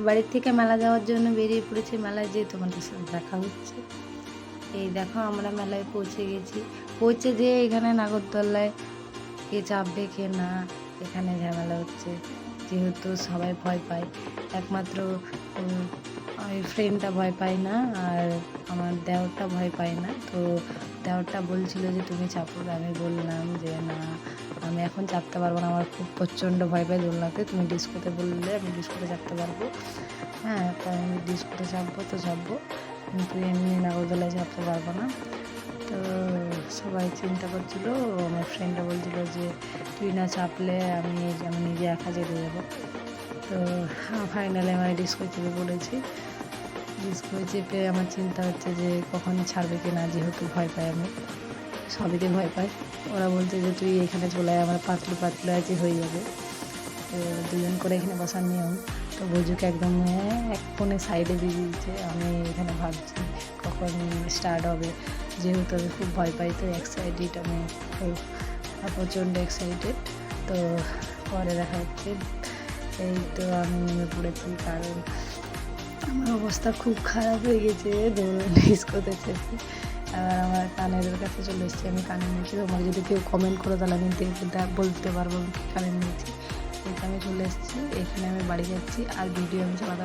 বাড়ির থেকে মেলা যাওয়ার জন্য বেরিয়ে পড়েছি, মেলায় যেয়ে তোমাদের সাথে দেখা হচ্ছে। এই দেখো আমরা মেলায় পৌঁছে গেছি। পৌঁছে যেয়ে এখানে নাগরদোলায় কে চাপবে কে না, এখানে ঝামেলা হচ্ছে। যেহেতু সবাই ভয় পায়, একমাত্র ওই ফ্রেন্ডটা ভয় পায় না, আর আমার দেওরটা ভয় পায় না। তো দেওরটা বলছিল যে তুমি চাপো, আমি বললাম যে না, আমি এখন চাপতে পারবো না, আমার খুব প্রচণ্ড ভয় পাই দোলনাতে। তুমি ডিস্কোতে বললে আমি ডিস্কোতে চাপতে পারবো। হ্যাঁ, তো আমি ডিস্কোতে চাপবো তো চাপবো, কিন্তু এমনি নাগরদোলায় চাপতে পারবো না। তো সবাই চিন্তা করছিলো, আমার ফ্রেন্ডটা বলছিলো যে তুই না চাপলে আমি নিজে একা যেতে যাবো। তো ফাইনালি আমি ডিস্কো চেপে পড়েছি। ডিস্কো চেপে আমার চিন্তা হচ্ছে যে কখন ছাড়বে কি না, যেহেতু ভয় পাই আমি, সবেতে ভয় পাই। ওরা বলছে যে তুই এখানে চলে আয়, আমার পাতলু পাতলু আছে হয়ে যাবে। তো দুজন করে এখানে বসার নিয়ম। তো বজুকে একদম এক কোণে সাইডে দিয়ে দিয়েছে। আমি এখানে ভাবছি কখন স্টার্ট হবে, যেহেতু আমি খুব ভয় পাই, তো এক্সাইটেড, আমি খুব প্রচণ্ড এক্সাইটেড। তো পরে দেখা যাচ্ছে। এই তো আমি নেমে পড়েছি, কারণ আমার অবস্থা খুব খারাপ হয়ে গেছে ডিস্কোতে চেপে। আর আমার কানের কাছে চলে এসেছি, আমি কানে নিয়েছি। তোমরা যদি কেউ কমেন্ট করো তাহলে আমি বলতে পারবো আমি কানে নিয়েছি। এখানে চলে এসেছি, এখানে আমি বাড়ি যাচ্ছি, আর ভিডিও আমি চালাতে